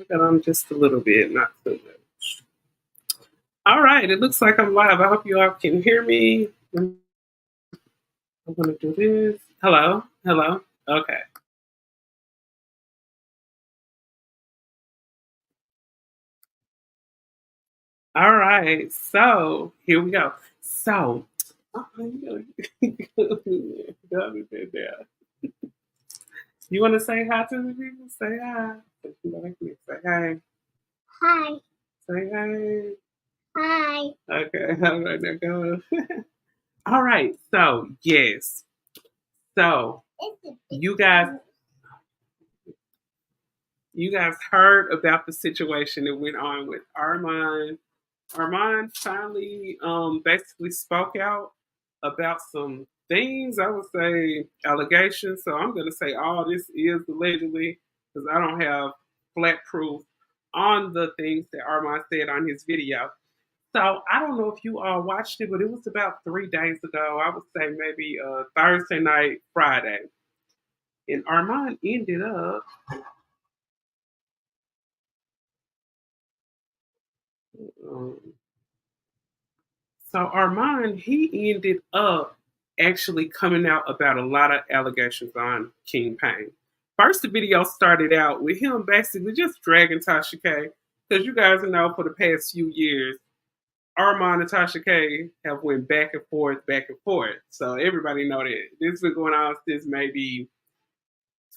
but I'm just a little bit, not too much. All right, it looks like I'm live. I hope you all can hear me. I'm going to do this. Hello, hello. Okay. All right. So here we go. So, you want to say hi to the people? Say hi. Say hi. Hi. Say hi. Hi. Okay. All right. Now go. All right. So yes. So you guys, you guys heard about the situation that went on with Armon. Armand finally basically spoke out about some things, I would say allegations. So I'm going to say all this is allegedly because I don't have flat proof on the things that Armand said on his video. So I don't know if you all watched it, but it was about 3 days ago. I would say maybe Thursday night, Friday. And Armand ended up, um, so Armand, he ended up actually coming out about a lot of allegations on King Payne. First, the video started out with him basically just dragging Tasha K. Because you guys know for the past few years, Armand and Tasha K have went back and forth, back and forth. So everybody know that. This has been going on since maybe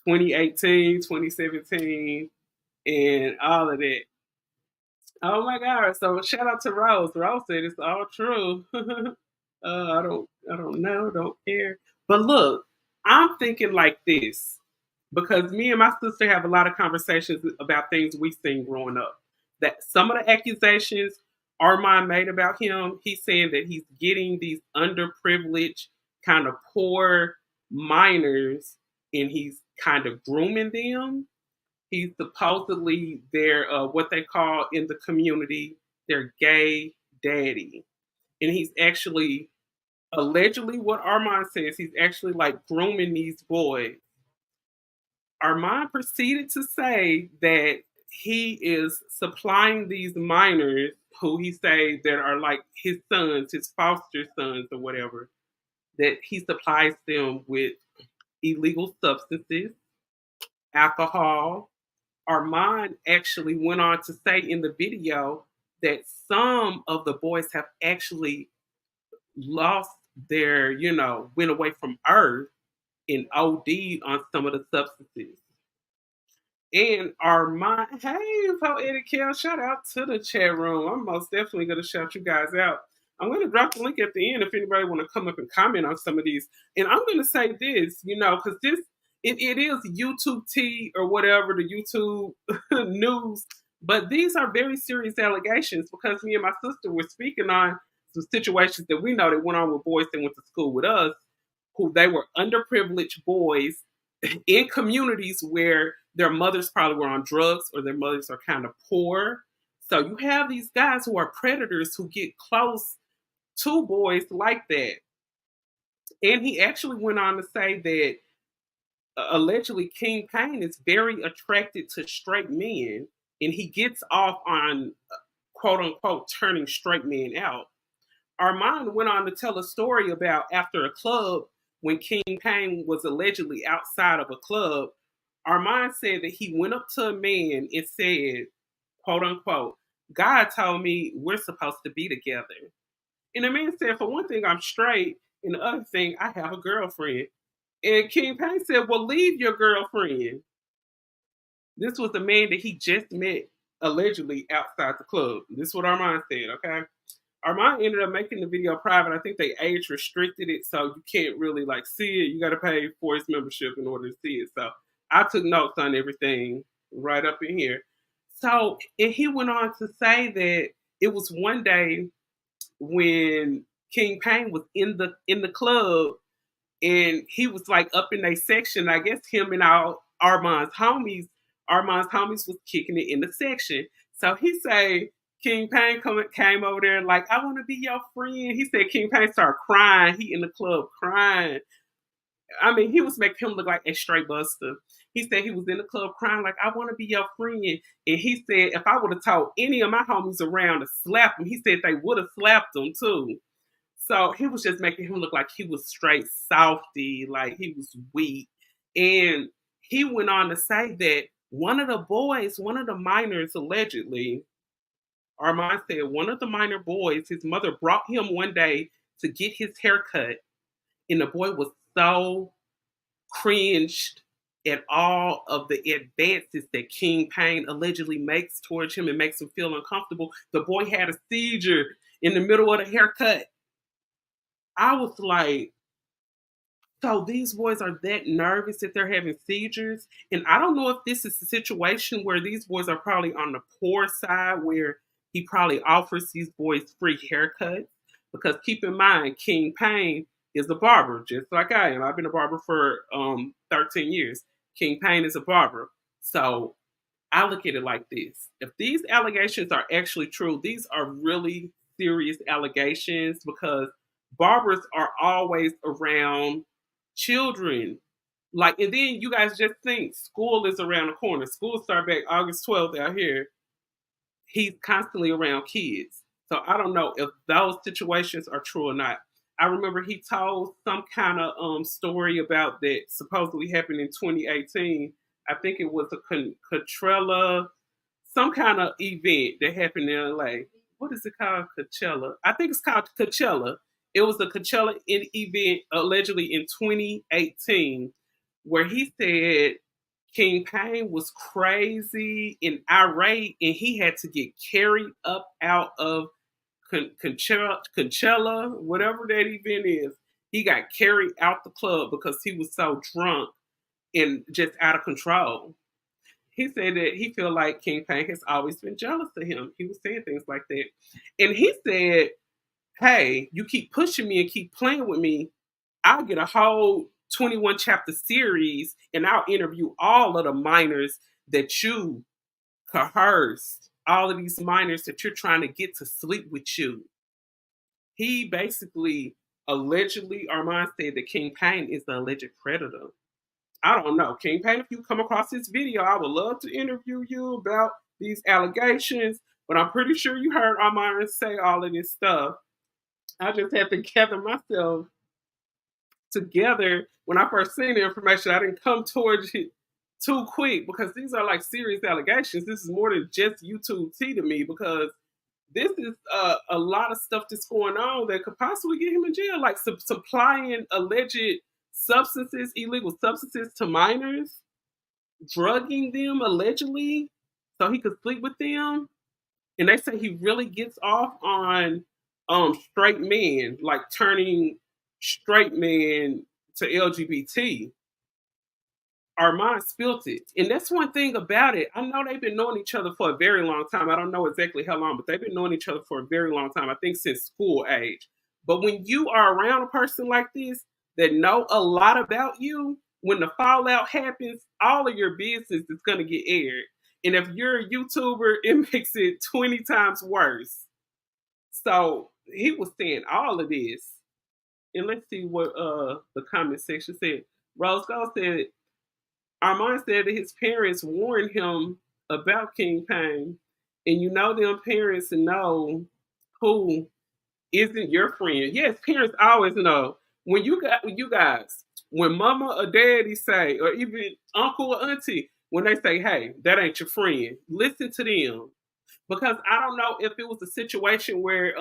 2018, 2017, and all of that. Oh my God! So shout out to Rose. Rose said it's all true. I don't know, don't care. But look, I'm thinking like this because me and my sister have a lot of conversations about things we've seen growing up. That some of the accusations Armand made about him, he's saying that he's getting these underprivileged, kind of poor minors, and he's kind of grooming them. He's supposedly their what they call in the community their gay daddy, and he's actually allegedly what Armand says he's actually like grooming these boys. Armand proceeded to say that he is supplying these minors who he say that are like his sons, his foster sons or whatever, that he supplies them with illegal substances, alcohol. Armand actually went on to say in the video that some of the boys have actually lost their, went away from Earth and OD'd on some of the substances. And Armand, hey, Poetic Kel, shout out to the chat room. I'm most definitely going to shout you guys out. I'm going to drop the link at the end if anybody want to come up and comment on some of these. And I'm going to say this, because it is YouTube tea or whatever, the YouTube news, but these are very serious allegations because me and my sister were speaking on some situations that we know that went on with boys that went to school with us, who they were underprivileged boys in communities where their mothers probably were on drugs or their mothers are kind of poor. So you have these guys who are predators who get close to boys like that. And he actually went on to say that allegedly King Payne is very attracted to straight men and he gets off on quote unquote turning straight men out. Armand went on to tell a story about after a club when King Payne was allegedly outside of a club. Armand said that he went up to a man and said, quote unquote, God told me we're supposed to be together. And the man said, for one thing, I'm straight. And the other thing, I have a girlfriend. And King Payne said, well, leave your girlfriend. This was the man that he just met allegedly outside the club. This is what Armand said, okay? Armand ended up making the video private. I think they age restricted it, so you can't really like see it. You got to pay for his membership in order to see it. So I took notes on everything right up in here. So and he went on to say that it was one day when King Payne was in the club and he was like up in a section. I guess him and Armand's homies was kicking it in the section. So he say King Payne came over there like, I want to be your friend. He said King Payne started crying. He in the club crying. I mean, he was making him look like a straight buster. He said he was in the club crying like, I want to be your friend. And he said if I would have told any of my homies around to slap him, he said they would have slapped him too. So he was just making him look like he was straight softy, like he was weak. And he went on to say that one of the boys, one of the minors allegedly, Armand said one of the minor boys, his mother brought him one day to get his hair cut. And the boy was so cringed at all of the advances that King Payne allegedly makes towards him and makes him feel uncomfortable. The boy had a seizure in the middle of the haircut. I was like, so these boys are that nervous that they're having seizures. And I don't know if this is a situation where these boys are probably on the poor side where he probably offers these boys free haircuts. Because keep in mind, King Payne is a barber, just like I am. I've been a barber for 13 years. King Payne is a barber. So I look at it like this. If these allegations are actually true, these are really serious allegations because barbers are always around children. Like, and then you guys just think school is around the corner. School start back August 12th out here. He's constantly around kids. So I don't know if those situations are true or not. I remember he told some kind of story about that supposedly happened in 2018. I think it was a Coachella, some kind of event that happened in LA. What is it called? Coachella. I think it's called Coachella. It was a Coachella event allegedly in 2018 where he said King Payne was crazy and irate and he had to get carried up out of Coachella, whatever that event is. He got carried out the club because he was so drunk and just out of control. He said that he felt like King Payne has always been jealous of him. He was saying things like that. And he said, hey, you keep pushing me and keep playing with me, I'll get a whole 21 chapter series and I'll interview all of the minors that you coerced, all of these minors that you're trying to get to sleep with you. He basically allegedly, Armand said that King Payne is the alleged predator. I don't know. King Payne, if you come across this video, I would love to interview you about these allegations, but I'm pretty sure you heard Armand say all of this stuff. I just have to gather myself together. When I first seen the information, I didn't come towards it too quick because these are like serious allegations. This is more than just YouTube tea to me because this is a lot of stuff that's going on that could possibly get him in jail, like supplying alleged substances, illegal substances to minors, drugging them allegedly so he could sleep with them. And they say he really gets off on straight men, like turning straight men to LGBT. Armand spilt it. And that's one thing about it. I know they've been knowing each other for a very long time. I don't know exactly how long, but they've been knowing each other for a very long time. I think since school age. But when you are around a person like this that know a lot about you, when the fallout happens, all of your business is going to get aired. And if you're a YouTuber, it makes it 20 times worse. So he was saying all of this. And let's see what the comment section said. Rose Gold said, Armand said that his parents warned him about King Payne. And you know them parents know who isn't your friend. Yes, parents always know. When you guys, when mama or daddy say, or even uncle or auntie, when they say, hey, that ain't your friend, listen to them. Because I don't know if it was a situation where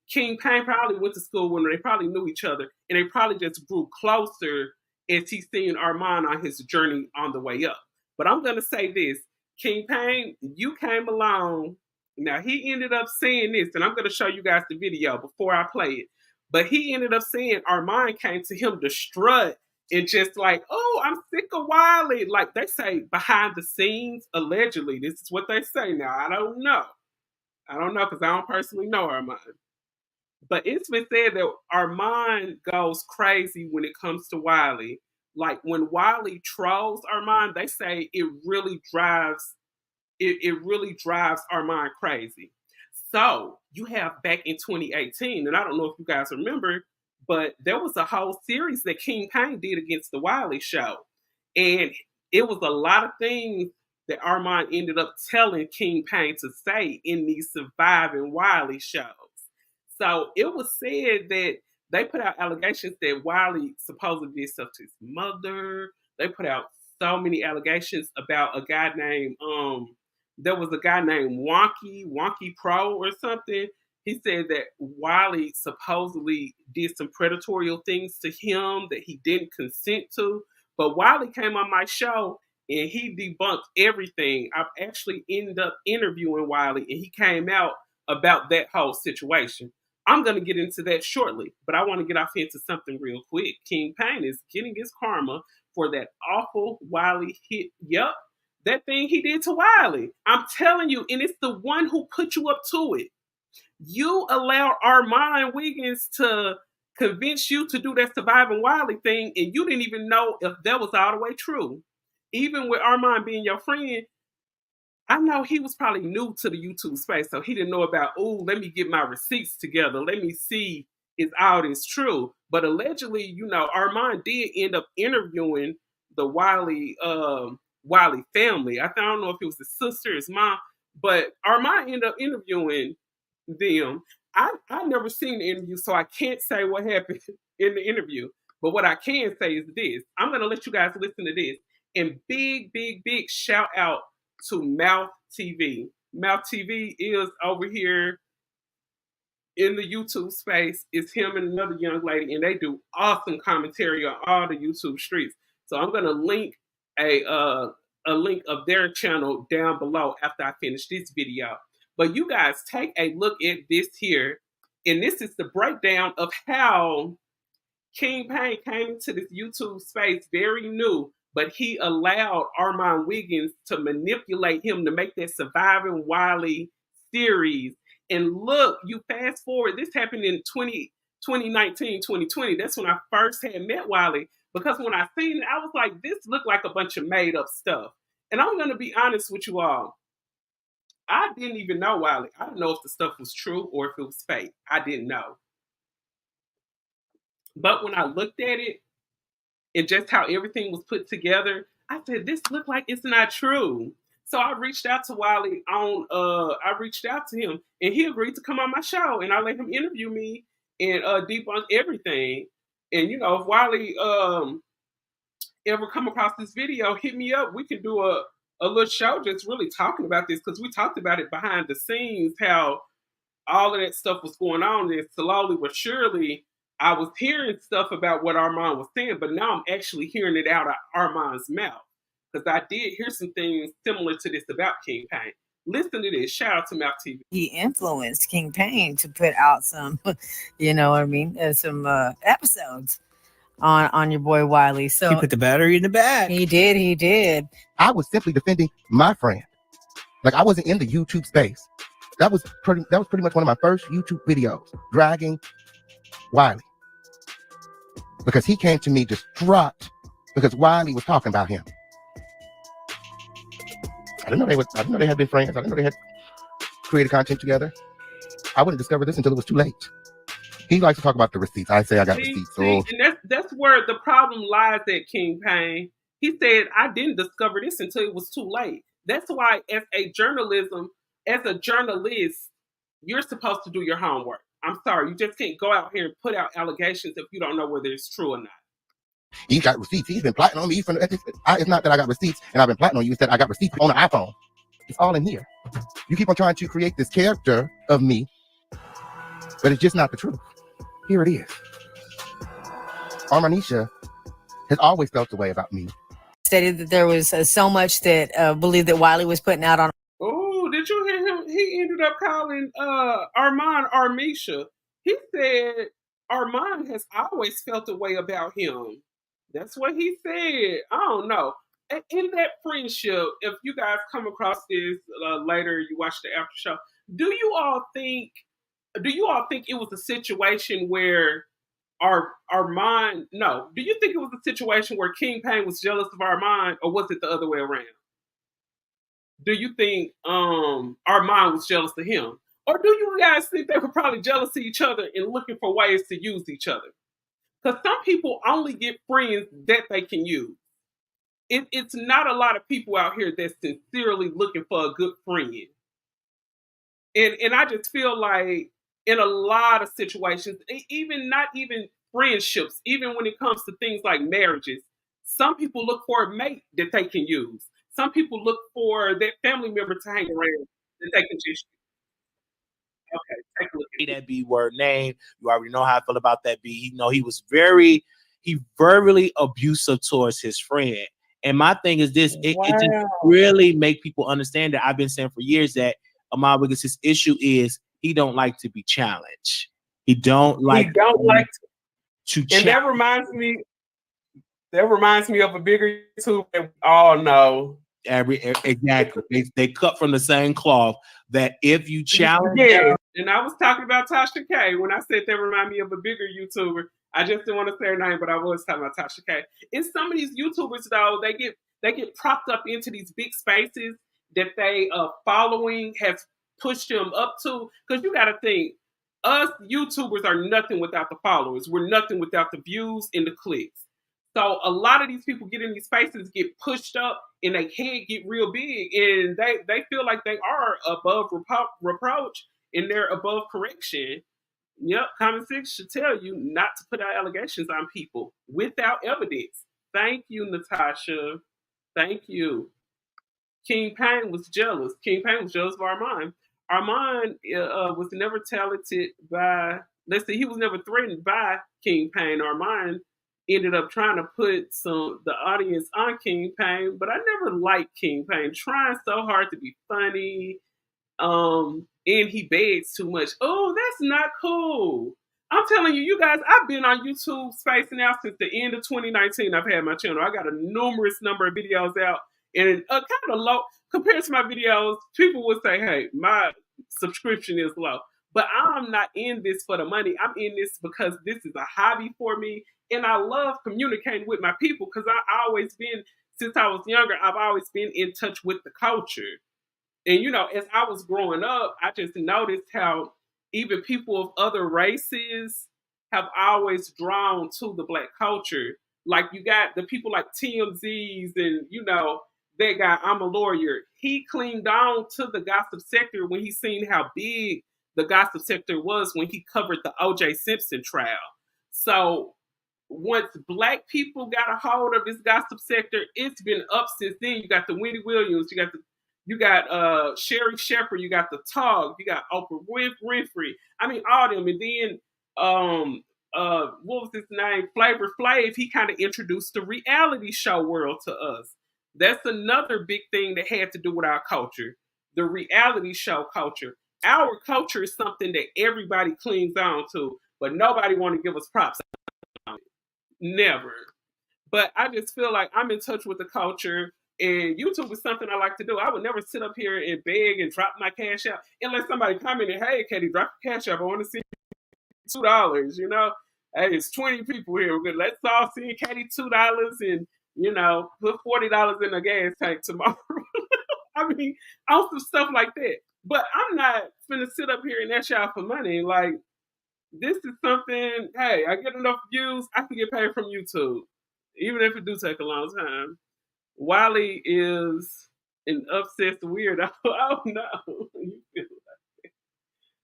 King Payne probably went to school when they probably knew each other and they probably just grew closer as he's seeing Armand on his journey on the way up. But I'm going to say this, King Payne, you came along. Now, he ended up saying this, and I'm going to show you guys the video before I play it. But he ended up saying Armand came to him to strut and just like, oh, I'm sick of Wiley. Like they say behind the scenes, allegedly. This is what they say now. I don't know. I don't know because I don't personally know Armand. But it's been said that Armand goes crazy when it comes to Wiley. Like when Wiley trolls Armand, they say it really drives Armand crazy. So you have back in 2018, and I don't know if you guys remember, but there was a whole series that King Payne did against the Wiley show. And it was a lot of things that Armon ended up telling King Payne to say in these Surviving Wiley shows. So it was said that they put out allegations that Wiley supposedly did stuff to his mother. They put out so many allegations about a guy named there was a guy named Wonky Pro or something. He said that Wiley supposedly did some predatory things to him that he didn't consent to. But Wiley came on my show and he debunked everything. I actually ended up interviewing Wiley and he came out about that whole situation. I'm going to get into that shortly, but I want to get off into something real quick. King Payne is getting his karma for that awful Wiley hit. Yep, that thing he did to Wiley. I'm telling you, and it's the one who put you up to it. You allowed Armon Wiggins to convince you to do that Surviving Wiley thing, and you didn't even know if that was all the way true. Even with Armon being your friend, I know he was probably new to the YouTube space, so he didn't know about, oh, let me get my receipts together. Let me see is all this true. But allegedly, Armon did end up interviewing the Wiley family. I don't know if it was his sister, his mom, but Armon ended up interviewing them. I never seen the interview, so I can't say what happened in the interview. But what I can say is this. I'm gonna let you guys listen to this. And big shout out to Mouth TV. Mouth TV is over here in the YouTube space. It's him and another young lady, and they do awesome commentary on all the YouTube streets. So I'm gonna link a link of their channel down below after I finish this video. But you guys take a look at this here, and this is the breakdown of how King Payne came into this YouTube space very new, but he allowed Armon Wiggins to manipulate him to make that Surviving Wiley series. And look, you fast forward, this happened in 2019, 2020. That's when I first had met Wiley, because when I seen it, I was like, this looked like a bunch of made up stuff. And I'm going to be honest with you all. I didn't even know Wiley. I didn't know if the stuff was true or if it was fake. I didn't know. But when I looked at it and just how everything was put together, I said, this looked like it's not true. So I reached out to Wiley I reached out to him and he agreed to come on my show, and I let him interview me and debunk everything. And if Wiley ever come across this video, hit me up. We can do a little show just really talking about this, because we talked about it behind the scenes, how all of that stuff was going on. And slowly but surely, I was hearing stuff about what Armon was saying, but now I'm actually hearing it out of Armon's mouth, because I did hear some things similar to this about King Payne. Listen to this. Shout out to Mouth TV. He influenced King Payne to put out some, some episodes on your boy Wiley. So he put the battery in the back. He did. I was simply defending my friend. Like, I wasn't in the YouTube space. That was pretty much one of my first YouTube videos, dragging Wiley, because he came to me distraught because Wiley was talking about him. I didn't know they had been friends. I didn't know they had created content together. I wouldn't discover this until it was too late. He likes to talk about the receipts. I say I got receipts. So. And that's where the problem lies at, King Payne. He said, I didn't discover this until it was too late. That's why as a journalist, you're supposed to do your homework. I'm sorry, you just can't go out here and put out allegations if you don't know whether it's true or not. He got receipts. He's been plotting on me. It's not that I got receipts and I've been plotting on you. It's that I got receipts on the iPhone. It's all in here. You keep on trying to create this character of me, but it's just not the truth. Here it is. Armonisha has always felt the way about me. Stated that there was so much that believed that Wiley was putting out on. Oh, did you hear him? He ended up calling Armon Armisha. He said Armon has always felt the way about him. That's what he said. I don't know. In that friendship, if you guys come across this later, you watch the after show, do you all think it was a situation where Armon, no, do you think it was a situation where King Payne was jealous of Armon, or was it the other way around? Do you think Armon was jealous of him? Or do you guys think they were probably jealous of each other and looking for ways to use each other? Because some people only get friends that they can use. it's not a lot of people out here that's sincerely looking for a good friend. And I just feel like in a lot of situations, even not even friendships, even when it comes to things like marriages, some people look for a mate that they can use. Some people look for their family member to hang around that they can just okay, take a look at that B word name. You already know how I feel about that B. You know, he was very verbally abusive towards his friend. And my thing is this, it just really make people understand that I've been saying for years that Armon Wiggins, his issue is he don't like to be challenged. He don't like to and challenge. that reminds me of a bigger YouTube that we all know. Exactly. They cut from the same cloth that if you challenge them, and I was talking about Tasha K when I said that remind me of a bigger YouTuber. I just didn't want to say her name, but I was talking about Tasha K. And some of these YouTubers though, they get propped up into these big spaces that they following has pushed them up to. Because you got to think, us YouTubers are nothing without the followers. We're nothing without the views and the clicks. So a lot of these people get in these spaces, get pushed up, and they can't get real big, and they feel like they are above reproach and they're above correction. Yep, common sense should tell you not to put out allegations on people without evidence. Thank you, Natasha. Thank you. King Payne was jealous. King Payne was jealous of Armon. Armon was never talented by, let's say he was never threatened by King Payne. Armon ended up trying to put the audience on King Payne, but I never liked King Payne, trying so hard to be funny. And he begs too much. Oh, that's not cool. I'm telling you, you guys, I've been on YouTube Space now since the end of 2019. I've had my channel. I got a numerous number of videos out, and kind of low compared to my videos. People would say, "Hey, my subscription is low," but I'm not in this for the money. I'm in this because this is a hobby for me, and I love communicating with my people because I always been, since I was younger, I've always been in touch with the culture. And, you know, as I was growing up, I just noticed how even people of other races have always drawn to the Black culture. Like you got the people like TMZs and, you know, that guy, I'm a Lawyer. He clinged on to the gossip sector when he seen how big the gossip sector was when he covered the O.J. Simpson trial. So once Black people got a hold of this gossip sector, it's been up since then. You got the Wendy Williams, you got Sherry Shepherd, you got the Tog, you got Oprah Winfrey. I mean, all them. And then what was his name? Flavor Flav. He kind of introduced the reality show world to us. That's another big thing that had to do with our culture, the reality show culture. Our culture is something that everybody clings on to, but nobody want to give us props on it. Never. But I just feel like I'm in touch with the culture. And YouTube is something I like to do. I would never sit up here and beg and drop my cash out unless somebody commented, "Hey, Katie, drop your cash out. I want to see $2." You know, hey, it's 20 people here. Let's all see Katie $2 and, you know, put $40 in the gas tank tomorrow. I mean, on some stuff like that. But I'm not gonna sit up here and ask y'all for money. Like, this is something. Hey, I get enough views, I can get paid from YouTube, even if it do take a long time. Wiley is an obsessed weirdo. Oh no.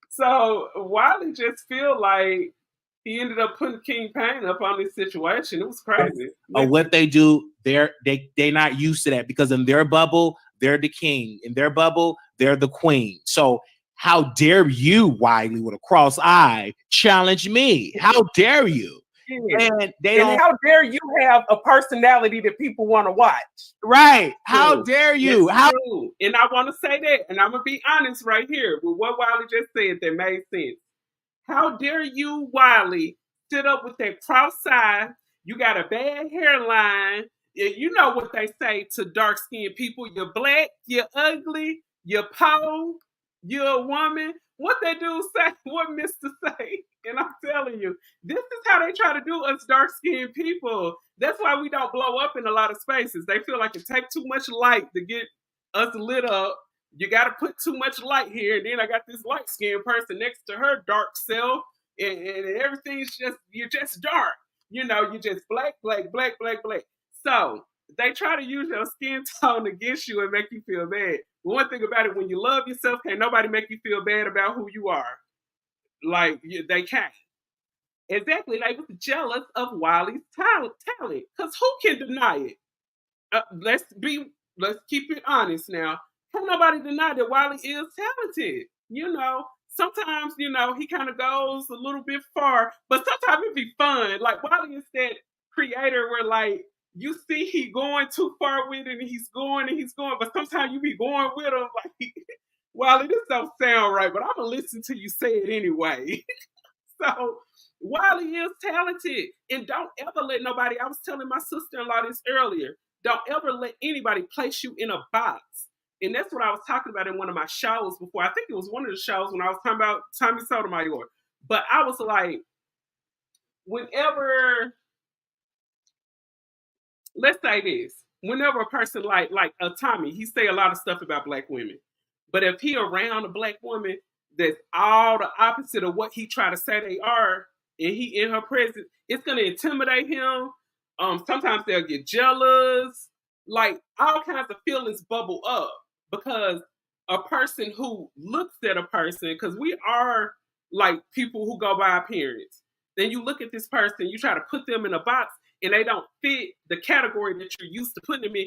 So Wiley just feel like he ended up putting King Payne up on this situation. It was crazy. What they do, they're not used to that because in their bubble, they're the king. In their bubble, they're the queen. So how dare you, Wiley, with a cross eye, challenge me? How dare you? And how dare you have a personality that people want to watch? Right. How dare you? And I want to say that, and I'm going to be honest right here with what Wiley just said that made sense. How dare you, Wiley, sit up with that cross eye? You got a bad hairline. You know what they say to dark-skinned people. You're Black, you're ugly, you're poor, you're a woman. What they do say, what Mr. say. And I'm telling you, this is how they try to do us dark-skinned people. That's why we don't blow up in a lot of spaces. They feel like it takes too much light to get us lit up. You got to put too much light here. And then I got this light-skinned person next to her dark self. And everything's just, you're just dark. You know, you're just black. So they try to use your skin tone against you and make you feel bad. But one thing about it, when you love yourself, can't nobody make you feel bad about who you are. Like, they can't. Exactly, they was jealous of Wiley's talent. Because who can deny it? Let's keep it honest now. Can't nobody deny that Wiley is talented. Sometimes he kind of goes a little bit far, but sometimes it be fun. Like, Wiley is that creator where, like, you see he going too far with it, and he's going, but sometimes you be going with him like, Wiley, this don't sound right, but I'm gonna listen to you say it anyway. So Wiley is talented, and don't ever let nobody. I was telling my sister-in-law this earlier. Don't ever let anybody place you in a box. And that's what I was talking about in one of my shows before. I think it was one of the shows when I was talking about Tommy Sotomayor. But I was like, whenever, let's say this, whenever a person like a Tommy, he say a lot of stuff about black women. But if he around a black woman that's all the opposite of what he try to say they are, and he in her presence, it's gonna intimidate him. Sometimes they'll get jealous. Like, all kinds of feelings bubble up because a person who looks at a person, because we are like people who go by appearance. Then you look at this person, you try to put them in a box, and they don't fit the category that you're used to putting them in.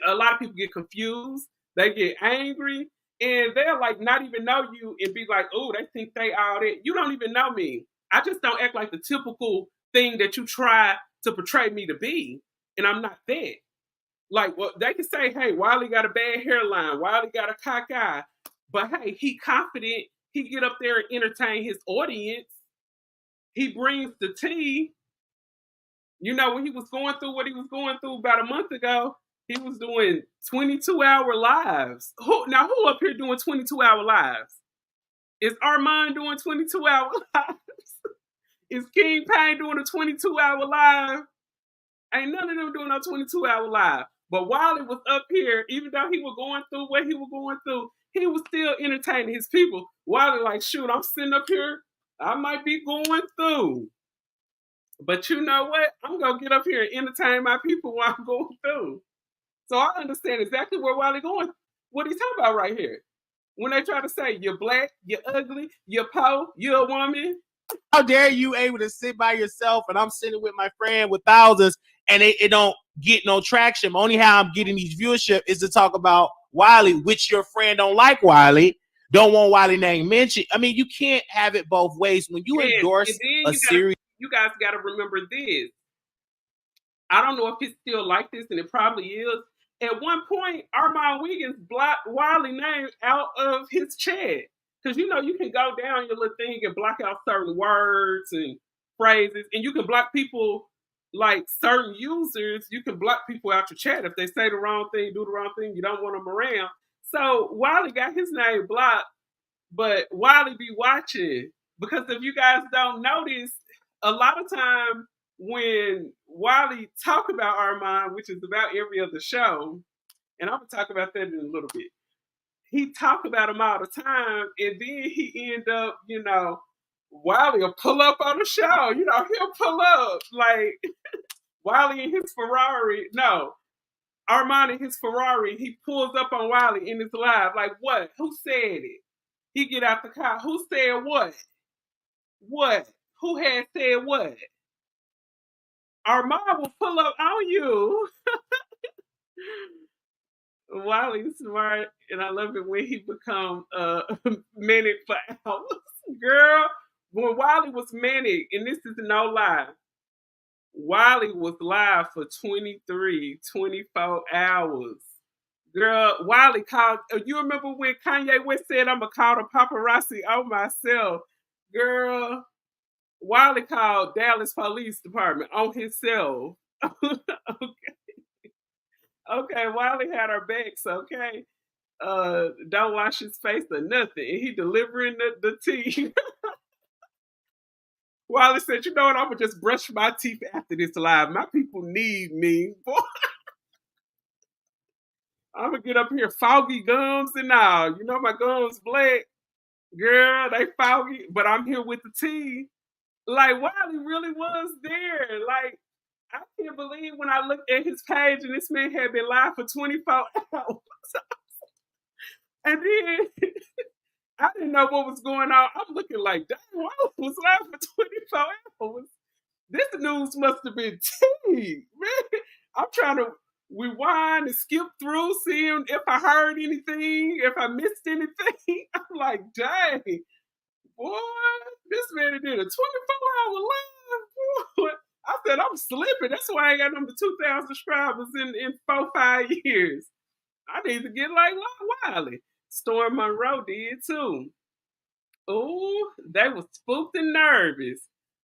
A lot of people get confused. They get angry. And they'll like not even know you and be like, oh, they think they all that. You don't even know me. I just don't act like the typical thing that you try to portray me to be. And I'm not that. Like, well, they can say, hey, Wiley got a bad hairline. Wiley got a cock eye. But hey, he confident. He get up there and entertain his audience. He brings the tea. When he was going through what he was going through about a month ago, he was doing 22-hour lives. Who up here doing 22-hour lives? Is Armon doing 22-hour lives? Is King Payne doing a 22-hour live? Ain't none of them doing no 22-hour live. But Wiley was up here, even though he was going through what he was going through, he was still entertaining his people. Wiley like, shoot, I'm sitting up here. I might be going through. But you know what? I'm going to get up here and entertain my people while I'm going through. So I understand exactly where Wiley going. What he's talking about right here. When they try to say you're black, you're ugly, you're po, you're a woman. How dare you able to sit by yourself and I'm sitting with my friend with thousands and it don't get no traction. Only how I'm getting these viewership is to talk about Wiley, which your friend don't like Wiley, don't want Wiley name mentioned. I mean, you can't have it both ways. When you endorse a series. You guys got to remember this. I don't know if it's still like this, and it probably is. At one point, Armon Wiggins blocked Wiley name out of his chat. Because, you can go down your little thing and block out certain words and phrases. And you can block people, like certain users, you can block people out your chat. If they say the wrong thing, do the wrong thing, you don't want them around. So Wiley got his name blocked, but Wiley be watching. Because if you guys don't notice, a lot of time when Wiley talk about Armon, which is about every other show, and I'm going to talk about that in a little bit, he talk about him all the time, and then he end up, Wiley will pull up on the show. He'll pull up. Like, Wiley in his Ferrari. No, Armon in his Ferrari, he pulls up on Wiley in his live. Like, what? Who said it? He get out the car. Who said what? What? Who had said what? Armon will pull up on you. Wiley's smart, and I love it when he become manic for hours. Girl, when Wiley was manic, and this is no lie, Wiley was live for 23, 24 hours. Girl, Wiley called, you remember when Kanye West said, I'm going to call the paparazzi on myself? Girl, Wiley called Dallas Police Department on himself. Okay, Wiley had our backs, okay? Don't wash his face or nothing. He delivering the tea. Wiley said, you know what? I'm going to just brush my teeth after this live. My people need me. Boy. I'm going to get up here foggy gums and all. My gums black. Girl, they foggy, but I'm here with the tea. Like, Wiley really was there. Like, I can't believe when I looked at his page and this man had been live for 24 hours. And then I didn't know what was going on. I'm looking like, damn, I was live for 24 hours. This news must have been tea, man. I'm trying to rewind and skip through, seeing if I heard anything, if I missed anything. I'm like, dang, boy, this man did a 24-hour live, boy. I said, I'm slipping. That's why I ain't got number 2,000 subscribers in 4-5 years. I need to get like Wiley. Storm Monroe did too. Oh, they was spooked and nervous.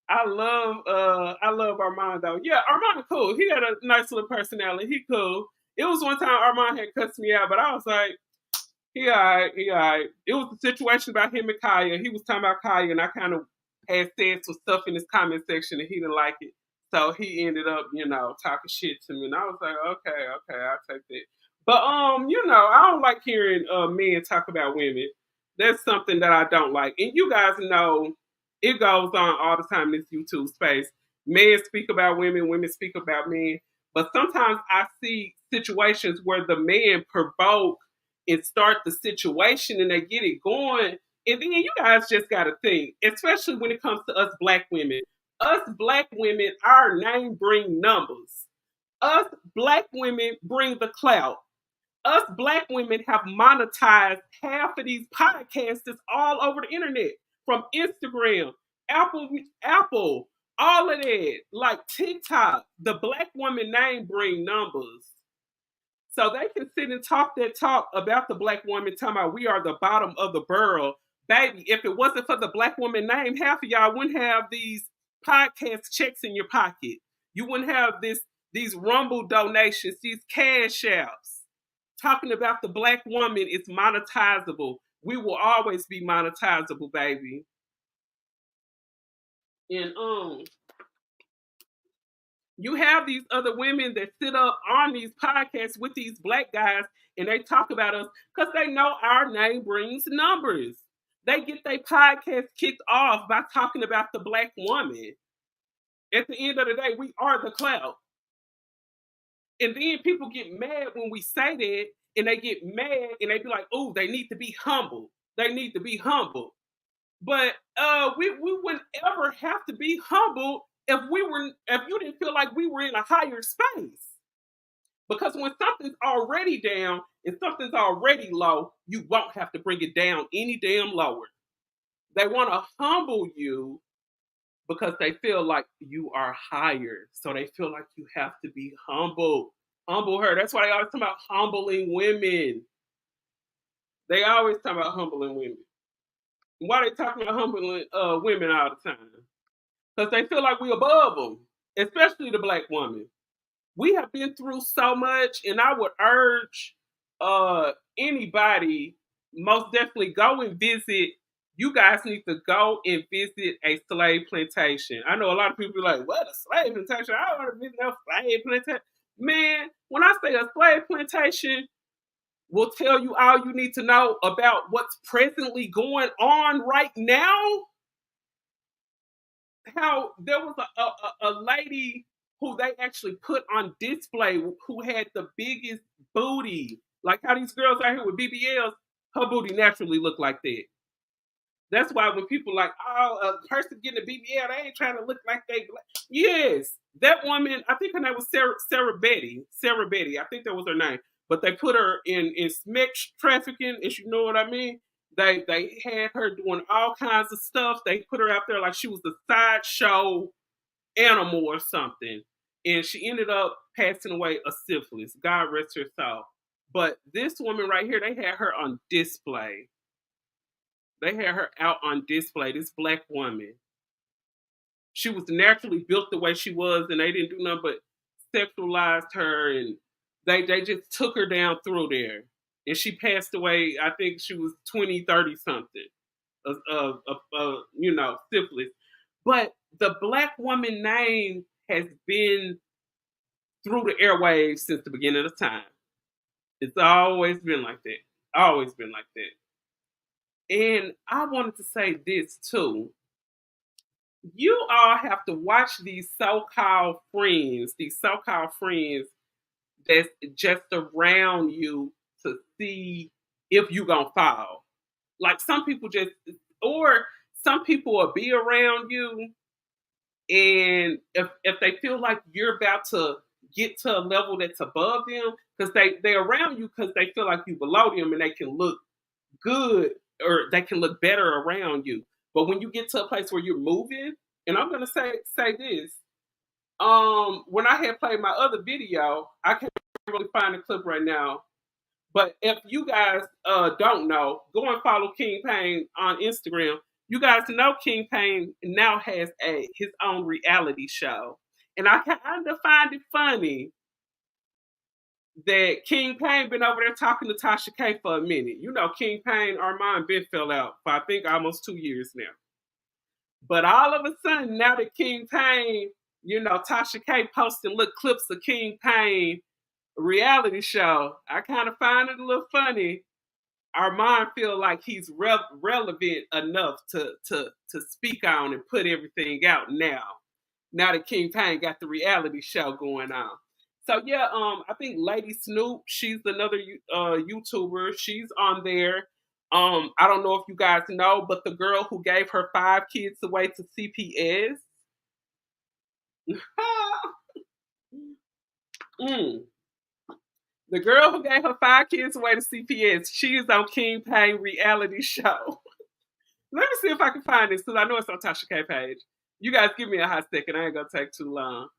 I love Armon though. Yeah, Armon cool. He had a nice little personality. He cool. It was one time Armon had cussed me out, but I was like, he alright, he alright. It was the situation about him and Kaya. He was talking about Kaya, and I kind of had said some stuff in his comment section, and he didn't like it. So he ended up, talking shit to me, and I was like, okay, I'll take that. But I don't like hearing men talk about women. That's something that I don't like. And you guys know it goes on all the time in this YouTube space. Men speak about women, women speak about men. But sometimes I see situations where the men provoke and start the situation and they get it going. And then you guys just got to think, especially when it comes to us black women. Us black women, our name bring numbers. Us black women bring the clout. Us black women have monetized half of these podcasts that's all over the internet, from Instagram, Apple, all of that, like TikTok. The black woman name bring numbers. So they can sit and talk that talk about the black woman, talking about we are the bottom of the barrel. Baby, if it wasn't for the black woman name, half of y'all wouldn't have these podcast checks in your pocket. You wouldn't have these Rumble donations, these cash apps. Talking about the black woman is monetizable. We will always be monetizable, baby. And you have these other women that sit up on these podcasts with these black guys and they talk about us because they know our name brings numbers. They get their podcast kicked off by talking about the black woman. At the end of the day, we are the clout. And then people get mad when we say that, and they get mad and they be like, oh, they need to be humble. They need to be humble. But we wouldn't ever have to be humble if you didn't feel like we were in a higher space. Because when something's already down and something's already low, you won't have to bring it down any damn lower. They want to humble you because they feel like you are higher. So they feel like you have to be humble. Humble her. That's why they always talk about humbling women. They always talk about humbling women. Why they talking about humbling women all the time? Because they feel like we above them, especially the black woman. We have been through so much, and I would urge anybody, most definitely go and visit. You guys need to go and visit a slave plantation. I know a lot of people be like, what, a slave plantation? I don't want to visit no slave plantation. Man, when I say a slave plantation, will tell you all you need to know about what's presently going on right now. How there was a lady who they actually put on display who had the biggest booty. Like how these girls out here with BBLs, her booty naturally looked like that. That's why when people like, oh, a person getting a BBL, they ain't trying to look like they black. Yes, that woman, I think her name was Sarah Betty. Sarah Betty, I think that was her name. But they put her in sex trafficking, if you know what I mean. They had her doing all kinds of stuff. They put her out there like she was a sideshow animal or something. And she ended up passing away of syphilis. God rest her soul. But this woman right here, they had her on display. They had her out on display, this black woman. She was naturally built the way she was, and they didn't do nothing but sexualized her, and they just took her down through there. And she passed away, I think she was 20, 30 something of syphilis. But the black woman name has been through the airwaves since the beginning of time. It's always been like that. Always been like that. And I wanted to say this too. you all have to watch these so-called friends that's just around you to see if you gonna fall. Like some people just, or some people will be around you, and if they feel like you're about to get to a level that's above them, because they're around you because they feel like you below them and they can look good or they can look better around you. But when you get to a place where you're moving, and I'm gonna say this, when I had played my other video, I can't really find the clip right now. But if you guys don't know, go and follow King Payne on Instagram. You guys know King Payne now has his own reality show, and I kind of find it funny that King Payne been over there talking to Tasha K for a minute. You know, King Payne, Armon been fell out for I think almost 2 years now. But all of a sudden, now that King Payne, you know, Tasha K posting little clips of King Payne reality show, I kind of find it a little funny. Armon feel like he's relevant enough to speak on and put everything out now. Now that King Payne got the reality show going on. So yeah, I think Lady Snoop, she's another YouTuber. She's on there. I don't know if you guys know, but the girl who gave her 5 kids away to CPS. The girl who gave her 5 kids away to CPS, she is on King Payne reality show. Let me see if I can find this, because I know it's on Tasha K page. You guys give me a hot second. I ain't going to take too long.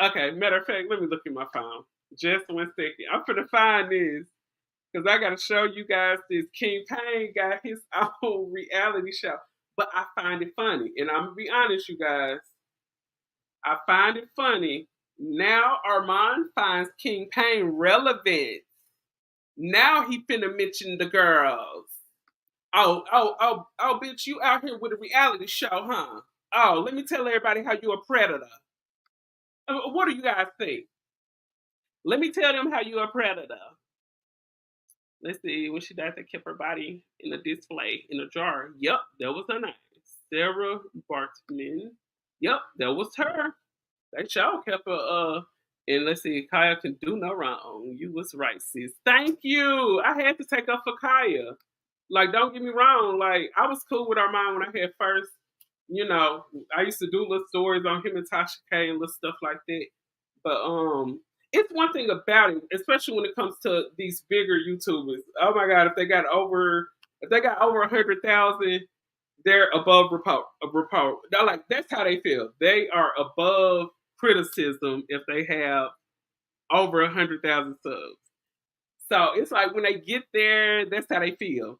Okay, matter of fact, let me look at my phone. Just 1 second. I'm going to find this, because I got to show you guys this. King Payne got his own reality show. But I find it funny. And I'm going to be honest, you guys. I find it funny. Now Armon finds King Payne relevant. Now he finna mention the girls. Oh, bitch, you out here with a reality show, huh? Oh, let me tell everybody how you a predator. What do you guys think? Let me tell them how you a predator. Let's see, when she died, they kept her body in a display in a jar. Yep, that was her name. Sarah Bartman. Yep, that was her. They sure kept her, and let's see, Kaya can do no wrong. You was right, sis. Thank you. I had to take up for Kaya. Like, don't get me wrong. Like, I was cool with Armon when I had first, you know, I used to do little stories on him and Tasha K and little stuff like that. But it's one thing about it, especially when it comes to these bigger YouTubers. Oh my God, if they got over 100,000, they're above report. They're like, that's how they feel. They are above criticism if they have over 100,000 subs. So it's like when they get there, that's how they feel.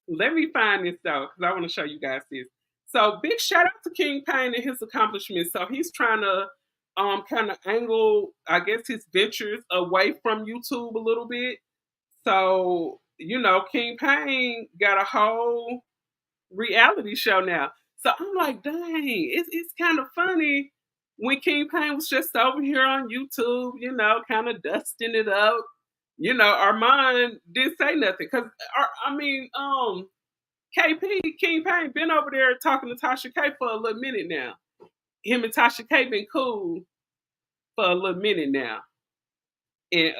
Let me find this though, because I want to show you guys this. So big shout out to King Payne and his accomplishments. So he's trying to kind of angle, I guess, his ventures away from YouTube a little bit. So, you know, King Payne got a whole reality show now. So I'm like, dang, it's kind of funny when King Payne was just over here on YouTube, you know, kind of dusting it up. You know, Armon didn't say nothing because I mean, KP King Payne been over there talking to Tasha K for a little minute now. Him and Tasha K been cool for a little minute now, and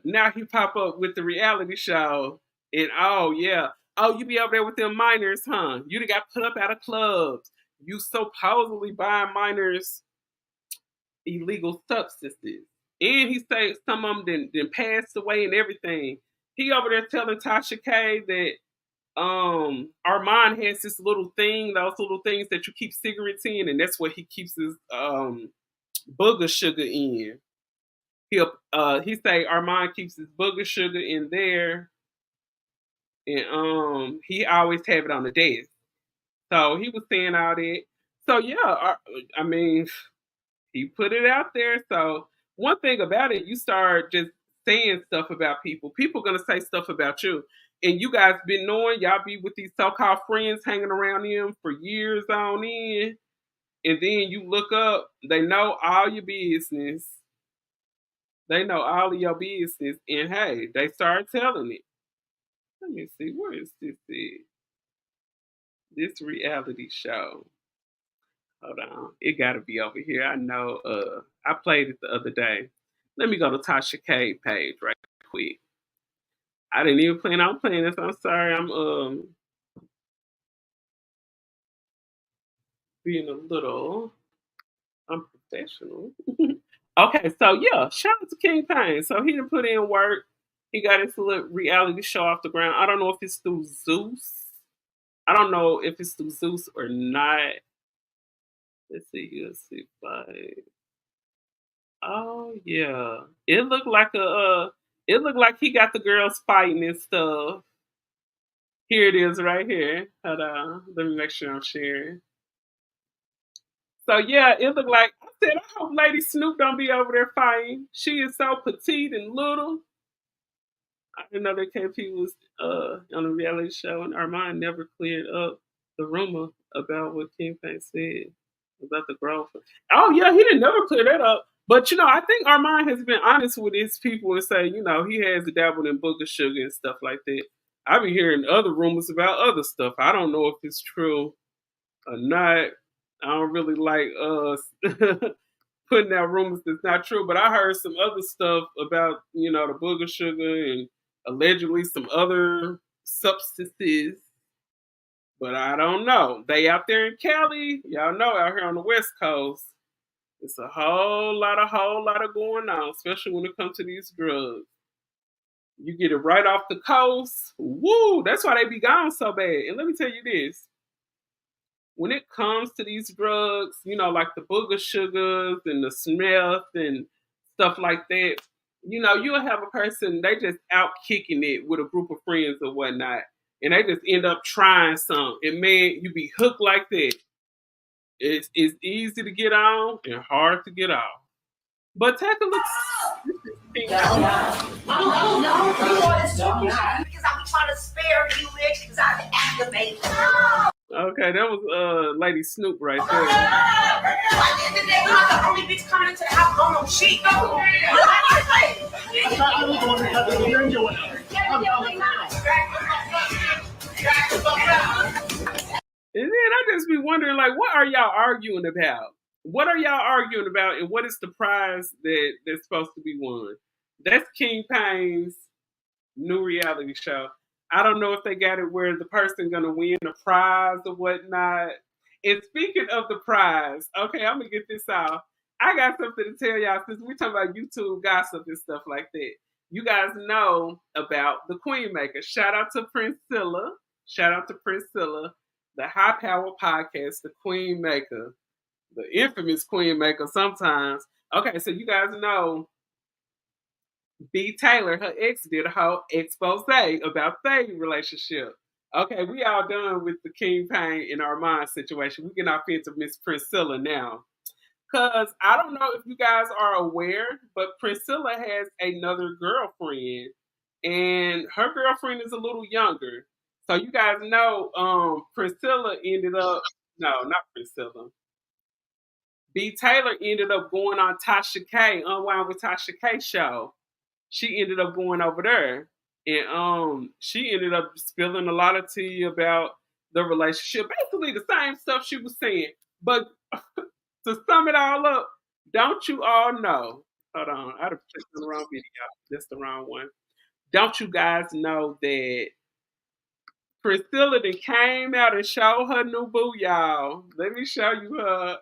now he pop up with the reality show, and oh yeah, oh you be over there with them minors, huh? You done got put up out of clubs. You supposedly buying minors illegal substances. And he say some of them then passed away and everything. He over there telling Tasha K that Armon has this little thing, those little things that you keep cigarettes in, and that's what he keeps his booger sugar in. He say Armon keeps his booger sugar in there, and he always have it on the desk. So he was saying all that. So yeah, I mean, he put it out there. So one thing about it, you start just saying stuff about people. People gonna say stuff about you. And you guys been knowing y'all be with these so-called friends hanging around them for years on end. And then you look up, they know all your business. They know all of your business. And hey, they start telling it. Let me see, where is this at? This reality show. Hold on. It gotta be over here. I know I played it the other day. Let me go to Tasha K page right quick. I didn't even plan on playing this. I'm sorry. I'm being a little unprofessional. Okay, so yeah, shout out to King Payne. So he didn't put in work. He got his little reality show off the ground. I don't know if it's through Zeus. I don't know if it's through Zeus or not. Let's see. Let's see. Oh yeah, it looked like a. It looked like he got the girls fighting and stuff. Here it is, right here. Hold on. Let me make sure I'm sharing. So yeah, it looked like I said. I hope Lady Snoop don't be over there fighting. She is so petite and little. I didn't know that KP was on a reality show, and Armon never cleared up the rumor about what King Payne said about the growth. Oh yeah, he didn't never clear that up. But I think Armon has been honest with his people and say, he has dabbled in booger sugar and stuff like that. I've been hearing other rumors about other stuff. I don't know if it's true or not. I don't really like putting out rumors that's not true, but I heard some other stuff about, the booger sugar and allegedly some other substances. But I don't know. They out there in Cali, y'all know, out here on the West Coast, it's a whole lot of going on, especially when it comes to these drugs. You get it right off the coast. Woo! That's why they be gone so bad. And let me tell you this. When it comes to these drugs, like the booger sugars and the Smith and stuff like that, you'll have a person, they just out kicking it with a group of friends or whatnot. And they just end up trying some. And man, you be hooked like that. It's easy to get on and hard to get off. But take a look. No, because I was trying to spare you, bitch, because I activated. Okay, that was Lady Snoop right there. At the end of the day, I'm not the only bitch coming into the house on no shit. And then I just be wondering, like, what are y'all arguing about? What are y'all arguing about, and what is the prize that's supposed to be won? That's King Payne's new reality show. I don't know if they got it where the person gonna win a prize or whatnot. And speaking of the prize, okay, I'm gonna get this off. I got something to tell y'all since we talking about YouTube gossip and stuff like that. You guys know about the Queen Maker. Shout out to Princella. Shout out to Princella, the High Power Podcast, the Queen Maker, the infamous Queen Maker sometimes. Okay, so you guys know B. Taylor, her ex, did a whole expose about their relationship. Okay, we all done with the King Payne and Armon situation. We can off into Miss Princella now. Because I don't know if you guys are aware, but Princella has another girlfriend. And her girlfriend is a little younger. So you guys know Priscilla ended up, no, not Priscilla. B. Taylor ended up going on Tasha K, Unwind with Tasha K show. She ended up going over there. And she ended up spilling a lot of tea about the relationship. Basically the same stuff she was saying. But to sum it all up, don't you all know? Hold on, I'd have clicked on the wrong video. That's the wrong one. Don't you guys know that Priscilla then came out and showed her new boo, y'all? Let me show you her.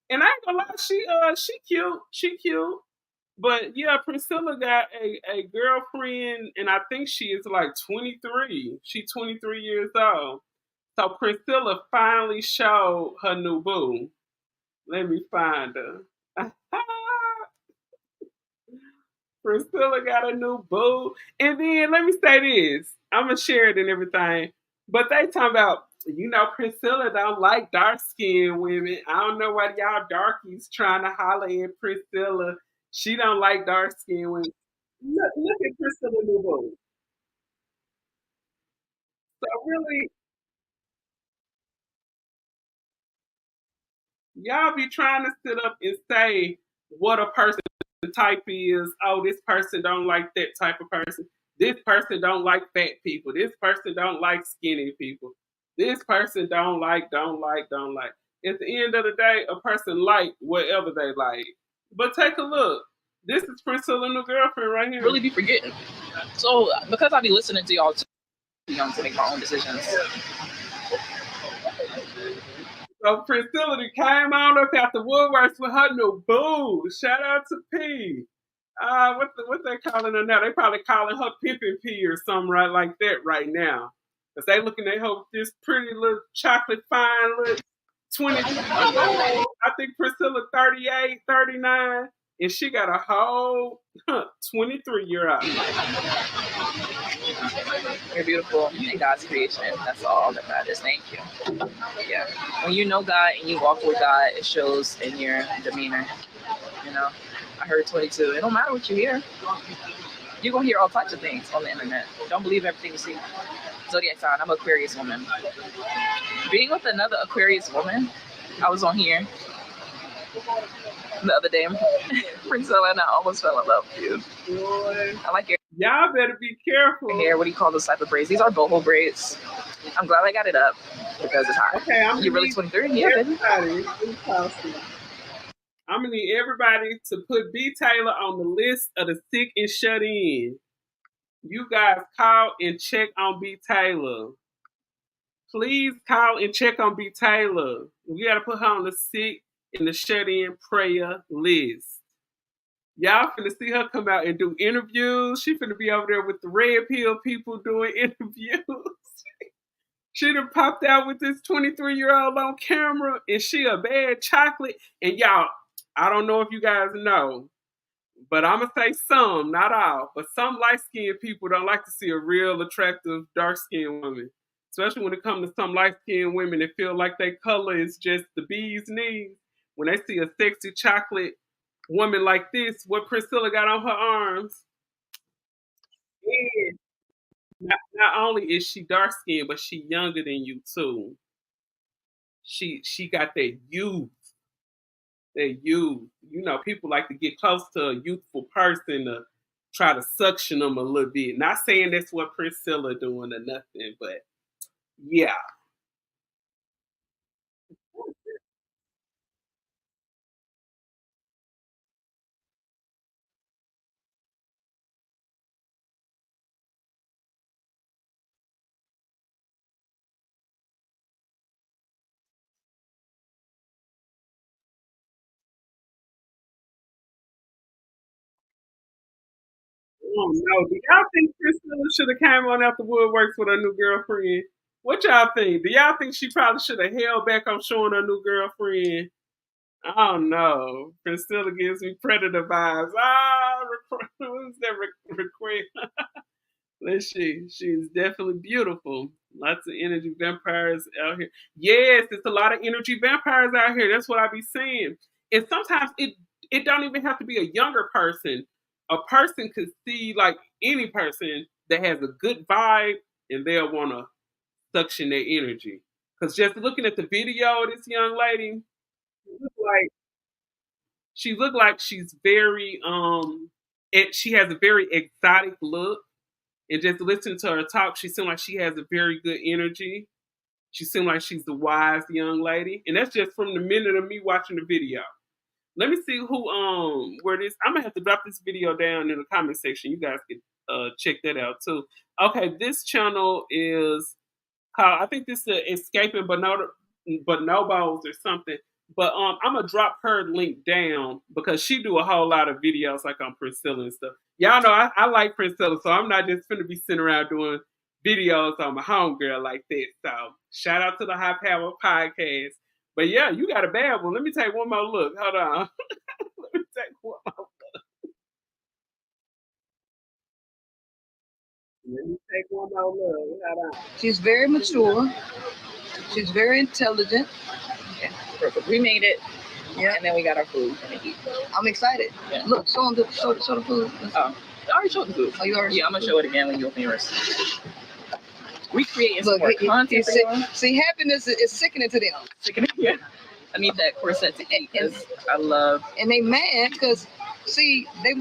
And I ain't gonna lie, she cute. She cute. But yeah, Priscilla got a girlfriend, and I think she is like 23. She 23 years old. So Priscilla finally showed her new boo. Let me find her. Priscilla got a new boo. And then let me say this. I'm gonna share it and everything. But they talking about, Priscilla don't like dark skinned women. I don't know why y'all darkies trying to holler at Priscilla. She don't like dark skinned women. Look at Priscilla new boo. So really, y'all be trying to sit up and say what a person type is. Oh, this person don't like that type of person. This person don't like fat people. This person don't like skinny people. This person don't like. at the end of the day, a person like whatever they like. But take a look. This is Princella new girlfriend right here. Really be forgetting. So because I be listening to y'all too young to make my own decisions. So Princella came on up out the woodworks with her new boo. Shout out to P. What they calling her now? They probably calling her Pippin P or something right like that right now. Cause they looking at her with this pretty little chocolate fine little 20. I think Priscilla 38, 39, and she got a whole 23-year-old. You're beautiful in God's creation. That's all that matters. Thank you. Yeah. When you know God and you walk with God, it shows in your demeanor. You know, I heard 22. It don't matter what you hear. You're going to hear all types of things on the internet. Don't believe everything you see. Zodiac sign, I'm an Aquarius woman. Being with another Aquarius woman, I was on here the other day. Princella and I almost fell in love with you. Boy. I like your Y'all better be careful. hair. What do you call those type of braids? These are boho braids. I'm glad I got it up because it's hot. Okay, You really 23? Yeah, baby. I'm gonna need everybody to put B Taylor on the list of the sick and shut in. You guys call and check on B Taylor. Please call and check on B Taylor. We gotta put her on the sick and the shut in prayer list. Y'all finna see her come out and do interviews. She finna be over there with the red pill people doing interviews. She done popped out with this 23-year-old on camera, and she a bad chocolate. And y'all, I don't know if you guys know, but I'm gonna say some, not all, but some light-skinned people don't like to see a real attractive dark-skinned woman. Especially when it comes to some light-skinned women that feel like their color is just the bee's knees. When they see a sexy chocolate woman like this, what Priscilla got on her arms, and not only is she dark-skinned, but she younger than you too. She got that youth. That youth. You know, people like to get close to a youthful person to try to suction them a little bit. Not saying that's what Priscilla doing or nothing, but yeah. Oh no. Do y'all think Priscilla should have came on out the woodworks with her new girlfriend? What y'all think? Do y'all think she probably should have held back on showing her new girlfriend? I don't know. Priscilla gives me predator vibes. Who's that request? Let's see. She's definitely beautiful. Lots of energy vampires out here. Yes, it's a lot of energy vampires out here. That's what I be saying. And sometimes it don't even have to be a younger person. A person could see like any person that has a good vibe and they'll want to suction their energy. Because just looking at the video of this young lady, she looked like she's very she has a very exotic look. And just listening to her talk, she seemed like she has a very good energy. She seemed like she's a wise young lady. And that's just from the minute of me watching the video. Let me see who where this. I'm gonna have to drop this video down in the comment section. You guys can check that out too. Okay, this channel is called, I think this is Escaping Bonobos or something. But I'm gonna drop her link down because she do a whole lot of videos like on Priscilla and stuff. Y'all know I like Priscilla, so I'm not just gonna be sitting around doing videos on my homegirl like that. So shout out to the High Power Podcast. But yeah, you got a bad one. Let me take one more look. Hold on. Let me take one more. Let me take one more look. Hold on. She's very mature. She's very intelligent. Yeah, perfect. We made it. Yeah, and then we got our food to eat. I'm excited. Yeah. Look, show the food. Oh, I already showed the food. Oh, you already? Yeah, I'm gonna show it again when you open yours. We creating some more content. See, happiness is sickening to them. Sickening, yeah. I need that corset to eat because I love. And they mad because, see, they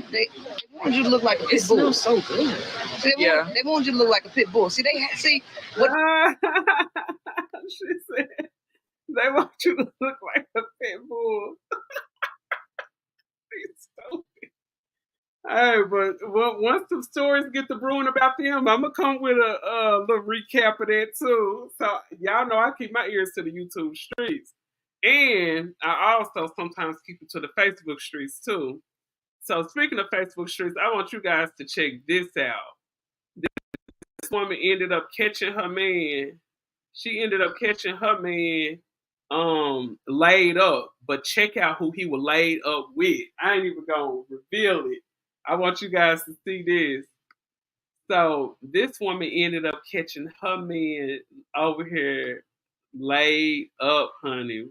want you to look like a pit bull. It smells so good. See, they want you to look like a pit bull. See, what? She said they want you to look like a pit bull. He's stupid. Hey, but once the stories get to brewing about them, I'm gonna come with a little recap of that too. So y'all know I keep my ears to the YouTube streets, and I also sometimes keep it to the Facebook streets too. So speaking of Facebook streets, I want you guys to check this out. This woman ended up catching her man. She ended up catching her man laid up, but check out who he was laid up with. I ain't even gonna reveal it. I want you guys to see this. So this woman ended up catching her man over here laid up, honey.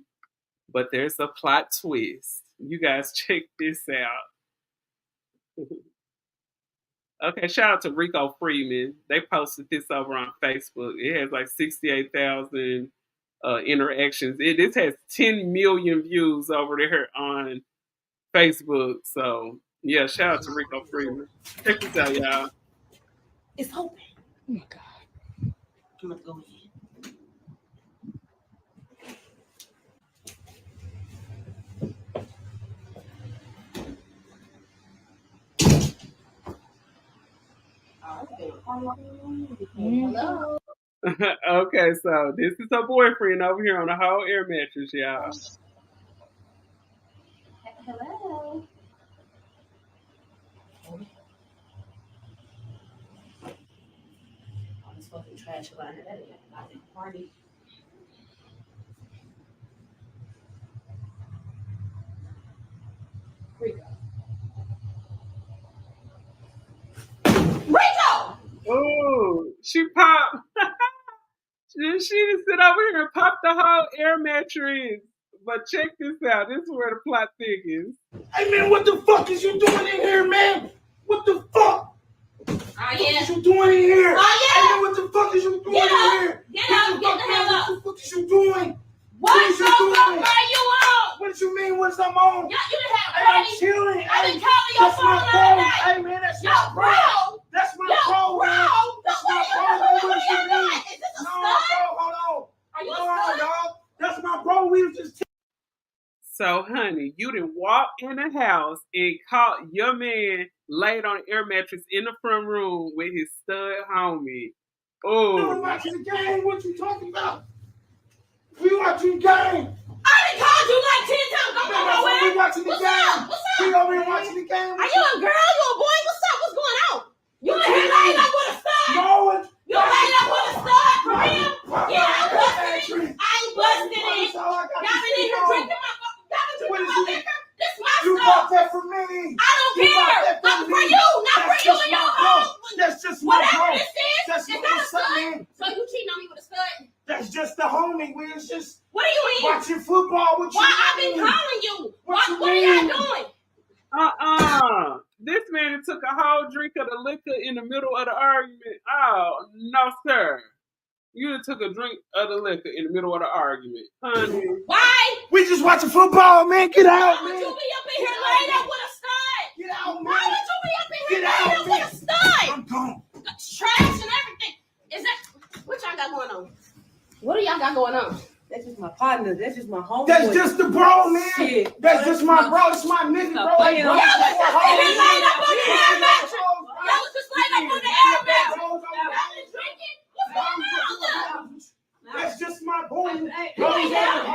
But there's a plot twist. You guys check this out. Okay, shout out to Rico Freeman. They posted this over on Facebook. It has like 68,000 interactions. This has 10 million views over there on Facebook. So yeah, shout out to Rico Freeman. Check this out, y'all. It's open. Oh my God. I'm gonna go in. Hello. Okay, so this is her boyfriend over here on the whole air mattress, y'all. Hello. All this fucking trash around here. That ain't nothing. Party. Rico. Rico! Oh, she popped. She just sit over here and pop the whole air mattress. But check this out. This is where the plot thickens. Hey man, what the fuck is you doing in here, man? What the fuck? Oh, yeah. What you doing in here? Oh, yeah. Hey man, what the fuck is you doing Get up. in here? Get up. Get the hell up. What the fuck is you doing? What is you the doing? fuck are you on? What do you mean? What's I'm on? You done had a Hey, I'm party. chilling. I've Hey, been calling your that's phone my all bro. night. Hey man, that's Yo, my bro. bro. That's my Yo, bro, bro. man. Yo, That's what my are you bro. doing? What What you are you mean? doing? Is this a No, stud? bro, hold on. Are you a Hold on, stud? dog. That's my bro. We was just So, honey, you done walk in the house and caught your man laid on an air mattress in the front room with his stud homie. Oh, watching the game. What you talking about? We watching the game. I done called you like 10 times. Don't go nowhere. We watching the What's game. up? What's We up? over here watching the game. Are you a girl? You a boy? What's up? What's going on? You in here laid up with a stud? No, You laid up with a stud for real? Yeah, I busted it. I busted it. Y'all been in here drinking my liquor? This my You stuff. bought that for me. I don't You bought care. that Not for for me. you. Not for That's you just and your my bro. home. That's just my Whatever bro. this is, That's is what that a it's something. stud? So you cheating on me with a stud? That's just the homie. We was just What do you mean? watching football. What you Why I've been mean? calling you? What you What are y'all mean? doing? This man took a whole drink of the liquor in the middle of the argument. Oh, no, sir. You done took a drink of the liquor in the middle of the argument. Honey. Why? We just watching football, man. Get Why out, would man. you be up in here laid up with a stud? Get out, Why man. would you be up in here Get out, laid up with a stud? I'm gone. Trash and everything. Is that what y'all got going on? What do y'all got going on? That's just my partner. That's just my homeboy. That's just the bro, man. Shit. That's just my bro. It's my nigga, bro. Stop Hey, playing bro. on Y'all was just in here laid up on the air mattress. Bro, Y'all was just laid up on the air mattress. Y'all been drinking? What's going on? That's just my boy. Hey, You ain't got it. No.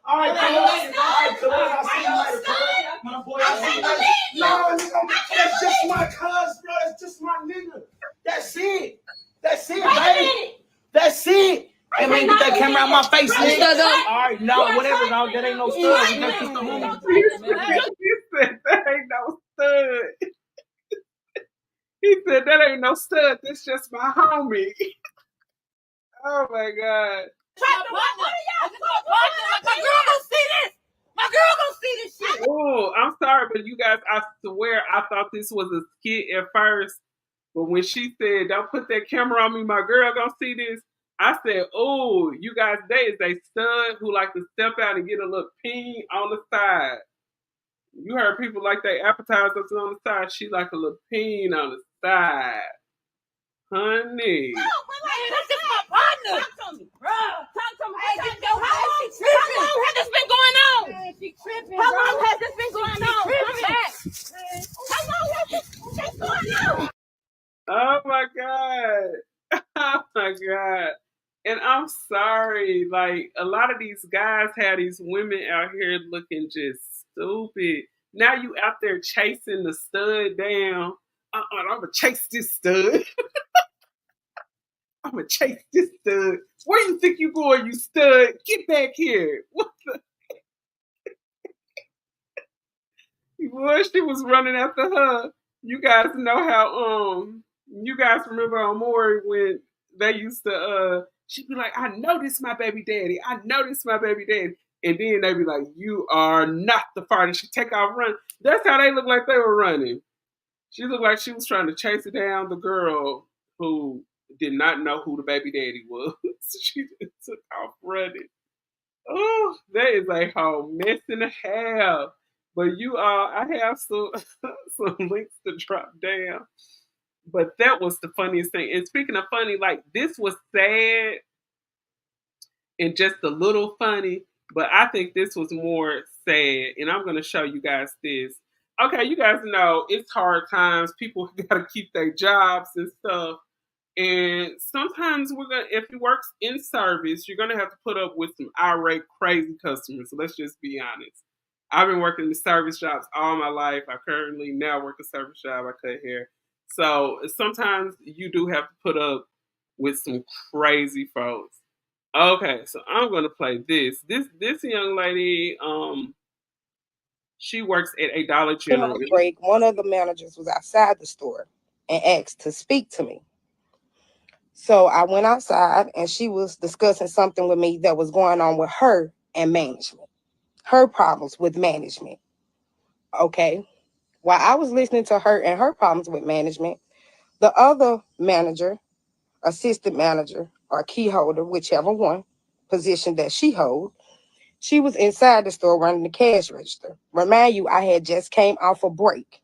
All right, Are you a Cuz. All right, Cuz. stud? I'll Are see you you a later, stud? Cuz. My boy, I I'll see can't you later. believe you. No, I nigga, can't that's just believe my cuz, bro. That's just my nigga. That's it. That's it, Wait a baby. minute. That's it. Hey, man, get that camera out my face, Really? nigga. What? All right, no, whatever, dog. That ain't no You stud. ain't That's just the lying. homie. He said that ain't no stud. He said that ain't no stud. That's just my homie. Oh my God. My girl gonna see this. My girl gonna see this shit. Oh, I'm sorry, but you guys, I swear I thought this was a skit at first. But when she said, don't put that camera on me, my girl gonna see this, I said, oh, you guys, they is a stud who like to step out and get a little ping on the side. You heard people like their appetizers on the side. She like a little ping on the side. Honey. That's just my partner. Talk to me, bro. Talk to me. Hey, get your house. How long I'm sorry. Like, a lot of these guys have these women out here looking just stupid. Now you out there chasing the stud down. I'm gonna chase this stud. I'm gonna chase this stud. Where you think you going, you stud? Get back here. What the? Boy, she was running after her. You guys know how you guys remember on Maury when they used to she'd be like, I know this my baby daddy. I know this my baby daddy. And then they'd be like, you are not the father. She take off running. That's how they looked like they were running. She looked like she was trying to chase it down the girl who did not know who the baby daddy was. She just took off running. Oh, that is a whole mess and a half. But you all, I have some some links to drop down. But that was the funniest thing. And speaking of funny, like this was sad and just a little funny, but I think this was more sad. And I'm gonna show you guys this. Okay, you guys know it's hard times. People gotta keep their jobs and stuff. And sometimes if you work in service, you're gonna have to put up with some irate, crazy customers. So let's just be honest. I've been working in service jobs all my life. I currently now work a service job. I cut hair. So sometimes you do have to put up with some crazy folks. Okay, so I'm gonna play this. This young lady, she works at a Dollar General. Break. One of the managers was outside the store and asked to speak to me. So I went outside and she was discussing something with me that was going on with her and management. Her problems with management. Okay. While I was listening to her and her problems with management, the other manager, assistant manager, or key holder, whichever one position that she hold, she was inside the store running the cash register. Remind you, I had just came off a break.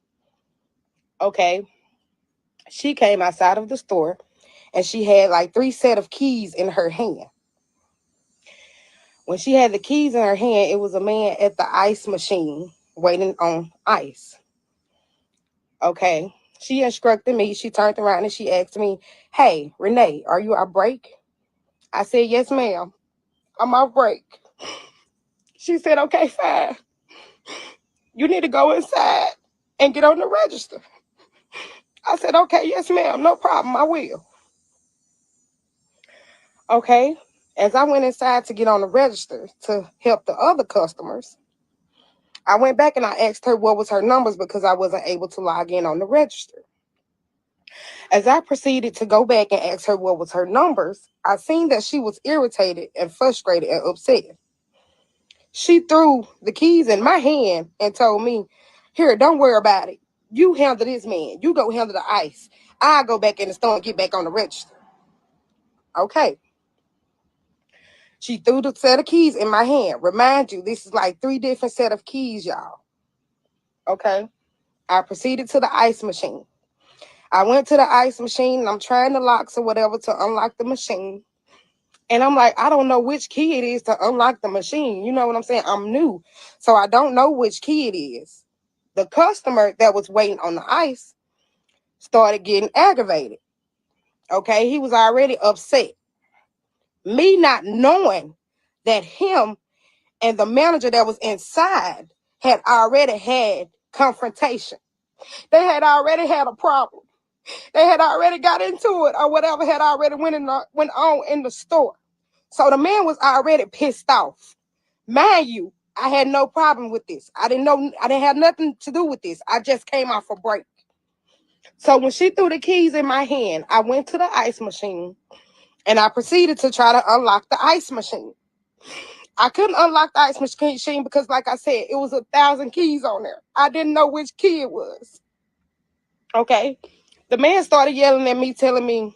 Okay. She came outside of the store and she had like 3 sets of keys in her hand. When she had the keys in her hand, it was a man at the ice machine waiting on ice. Okay. She instructed me. She turned around and she asked me, hey, Renee, are you on break? I said, yes, ma'am. I'm on break. She said, okay, fine. You need to go inside and get on the register. I said, okay, yes, ma'am. No problem. I will. Okay. As I went inside to get on the register to help the other customers, I went back and I asked her what was her numbers because I wasn't able to log in on the register. As I proceeded to go back and ask her what was her numbers, I seen that she was irritated and frustrated and upset. She threw the keys in my hand and told me, here, don't worry about it. You handle this man. You go handle the ice. I'll go back in the store and get back on the register. Okay. She threw the set of keys in my hand. Remind you, this is like 3 different set of keys, y'all. Okay. I proceeded to the ice machine. I went to the ice machine and I'm trying the locks or whatever to unlock the machine. And I'm like, I don't know which key it is to unlock the machine. You know what I'm saying? I'm new. So I don't know which key it is. The customer that was waiting on the ice started getting aggravated. Okay. He was already upset. Me not knowing that him and the manager that was inside had already had confrontation. They had already had a problem. They had already got into it or whatever had already went on in the store. So the man was already pissed off. Mind you, I had no problem with this. I didn't have nothing to do with this. I just came off a break. So when she threw the keys in my hand, I went to the ice machine and I proceeded to try to unlock the ice machine. I couldn't unlock the ice machine because, like I said, it was 1,000 keys on there. I didn't know which key it was. Okay. The man started yelling at me, telling me,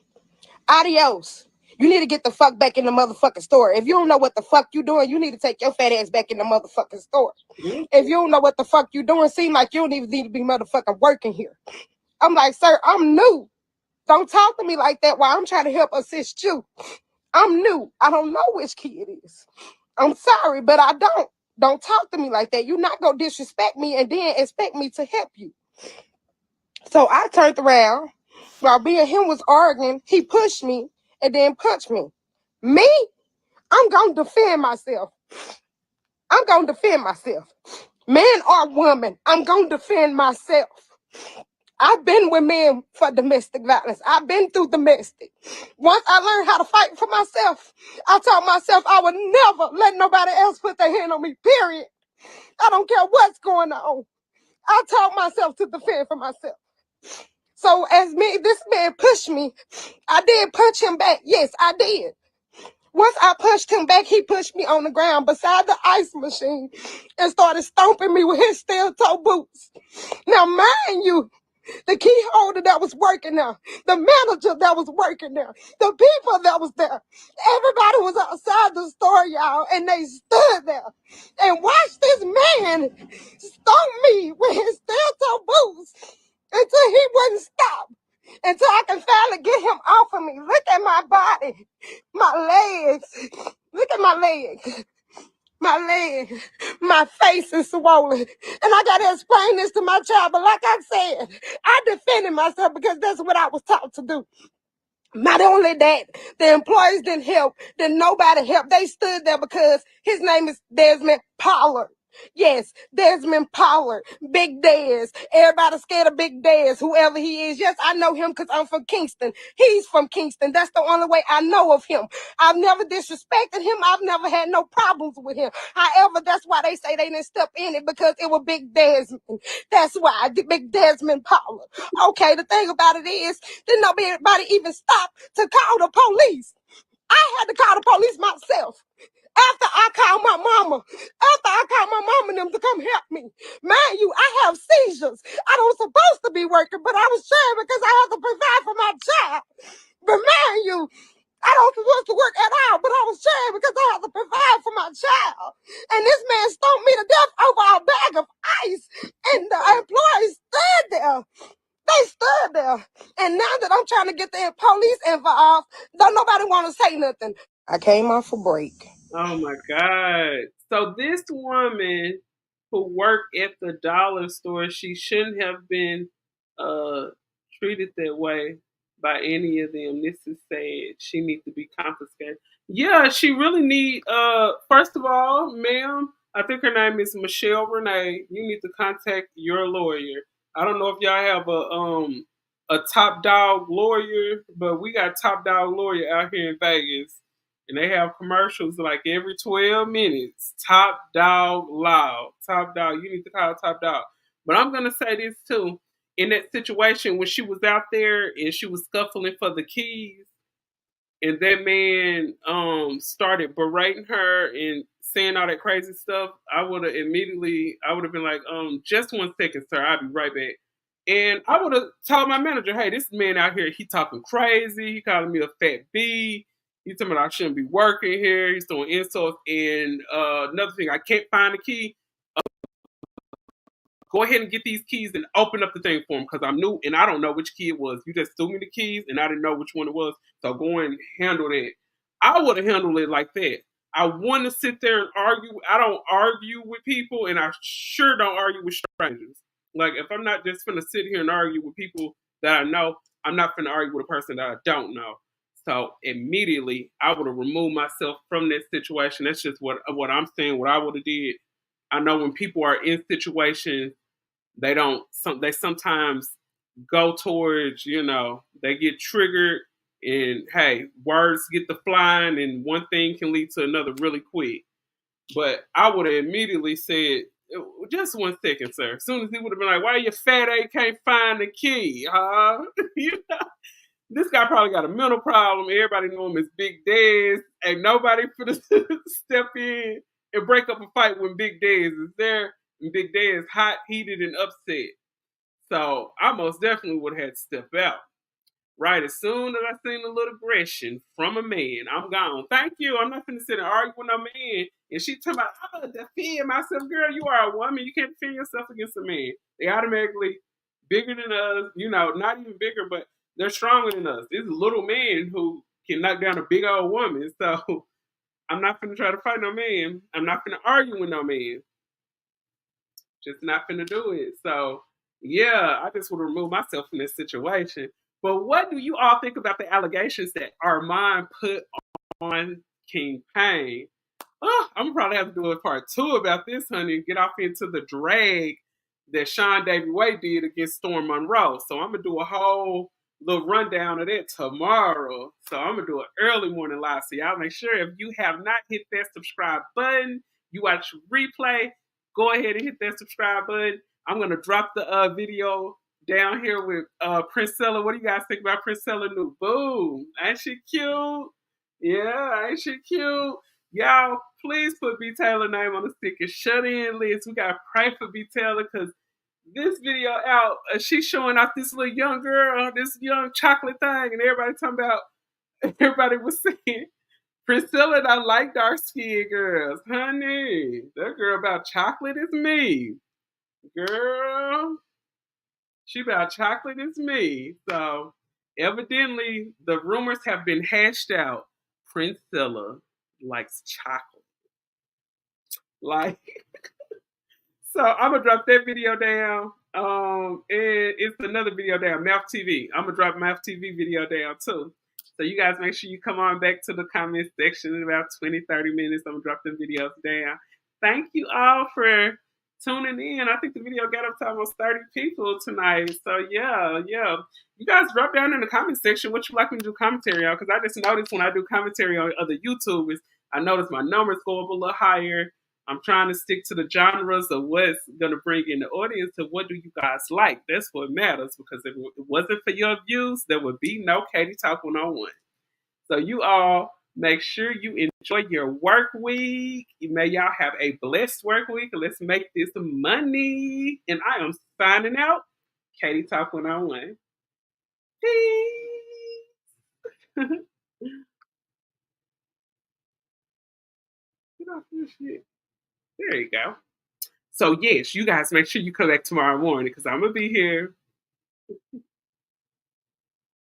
adios. You need to get the fuck back in the motherfucking store. If you don't know what the fuck you doing, you need to take your fat ass back in the motherfucking store. If you don't know what the fuck you doing, seem like you don't even need to be motherfucking working here. I'm like, sir, I'm new. Don't talk to me like that while I'm trying to help assist you. I'm new. I don't know which key it is. I'm sorry, but I don't. Don't talk to me like that. You're not going to disrespect me and then expect me to help you. So I turned around. While me and him was arguing, he pushed me and then punched me. Me, I'm going to defend myself. I'm going to defend myself. Man or woman, I'm going to defend myself. I've been with men for domestic violence. I've been through domestic. Once I learned how to fight for myself, I told myself I would never let nobody else put their hand on me, period. I don't care what's going on. I taught myself to defend for myself. So as this man pushed me, I did punch him back. Yes, I did. Once I pushed him back, he pushed me on the ground beside the ice machine and started stomping me with his steel-toe boots. Now, mind you, the key holder that was working there, the manager that was working there, the people that was there, everybody was outside the store, y'all, and they stood there and watched this man stomp me with his steel-toe boots until he wouldn't stop, until I can finally get him off of me. Look at my body, my legs. Look at my legs. My leg, my face is swollen. And I got to explain this to my child. But like I said, I defended myself because that's what I was taught to do. Not only that, the employees didn't help. Then nobody helped. They stood there because his name is Desmond Pollard. Yes, Desmond Pollard, Big Des. Everybody scared of Big Des, whoever he is. Yes, I know him because I'm from Kingston. He's from Kingston. That's the only way I know of him. I've never disrespected him. I've never had no problems with him. However, that's why they say they didn't step in it, because it was Big Desmond. That's why, Big Desmond Pollard. Okay, the thing about it is, didn't nobody even stop to call the police. I had to call the police myself. After I called my mama, and them to come help me. Mind you, I have seizures. I don't supposed to be working, but I was trying because I have to provide for my child. But mind you, I don't supposed to work at all, but I was trying because I have to provide for my child. And this man stomped me to death over a bag of ice, and the employees stood there. They stood there. And now that I'm trying to get the police involved, don't nobody want to say nothing. I came off a break. Oh my God. So this woman who worked at the dollar store, she shouldn't have been treated that way by any of them. This is sad. She needs to be confiscated. Yeah, she really need first of all, ma'am, I think her name is Michelle Renee. You need to contact your lawyer. I don't know if y'all have a top dog lawyer, but we got top dog lawyer out here in Vegas. And they have commercials like every 12 minutes. Top dog loud. Top dog. You need to call top dog. But I'm going to say this too. In that situation, when she was out there and she was scuffling for the keys, and that man started berating her and saying all that crazy stuff, I would have been like, just 1 second, sir, I'll be right back. And I would have told my manager, hey, this man out here, he talking crazy, he calling me a fat B, he's telling me I shouldn't be working here, he's throwing insults, and another thing, I can't find the key. Go ahead and get these keys and open up the thing for him, because I'm new and I don't know which key it was. You just threw me the keys and I didn't know which one it was. So go and handle that. I would have handled it like that. I want to sit there and argue. I don't argue with people, and I sure don't argue with strangers. Like, if I'm not just going to sit here and argue with people that I know, I'm not going to argue with a person that I don't know. So immediately, I would have removed myself from that situation. That's just what I'm saying, what I would have did. I know when people are in situations, they sometimes go towards, they get triggered, and hey, words get to flying, and one thing can lead to another really quick. But I would have immediately said, just 1 second, sir. As soon as he would have been like, why you fat A can't find the key, huh? This guy probably got a mental problem. Everybody know him as Big Des. Ain't nobody finna step in and break up a fight when Big Des is there. And Big Des is hot, heated, and upset. So I most definitely would have had to step out. Right, as soon as I seen a little aggression from a man, I'm gone. Thank you. I'm not finna sit and argue with no man. And she talking about, I'm gonna defend myself. Girl, you are a woman. You can't defend yourself against a man. They automatically bigger than us, not even bigger, but they're stronger than us. There's little men who can knock down a big old woman. So I'm not finna try to fight no man. I'm not finna argue with no man. Just not finna do it. So yeah, I just would remove myself from this situation. But what do you all think about the allegations that Armon put on King Pain. Oh, I'm gonna probably have to do a part 2 about this, honey, and get off into the drag that Sean Davy Way did against Storm Monroe. So I'm gonna do a whole little rundown of that tomorrow. So I'm gonna do an early morning live. So y'all make sure if you have not hit that subscribe button, you watch replay, go ahead and hit that subscribe button. I'm gonna drop the video down here with Princella. What do you guys think about Princella new? Boom. Ain't she cute? Yeah, ain't she cute? Y'all, please put B Taylor name on the sticker. Shut in list. We gotta pray for B Taylor because this video out, she's showing off this little young girl, this young chocolate thing, and everybody talking about, everybody was saying, Priscilla don't like dark skinned girls. Honey, that girl about chocolate is me. Girl, she about chocolate is me. So, evidently, the rumors have been hashed out. Princella likes chocolate. Like, so I'm gonna drop that video down. And it's another video down, Mouth TV. I'm gonna drop Mouth TV video down too. So you guys make sure you come on back to the comment section in about 20-30 minutes. I'm gonna drop the videos down. Thank you all for tuning in. I think the video got up to almost 30 people tonight. So yeah. You guys drop down in the comment section what you like me to do commentary on, because I just noticed when I do commentary on other YouTubers, I notice my numbers go up a little higher. I'm trying to stick to the genres of what's going to bring in the audience to what do you guys like. That's what matters, because if it wasn't for your views, there would be no Katie Talk 101. So you all make sure you enjoy your work week. May y'all have a blessed work week. Let's make this money. And I am signing out. Katie Talk 101. Peace. Get off this shit. There you go. So yes, you guys make sure you come back tomorrow morning because I'm gonna be here.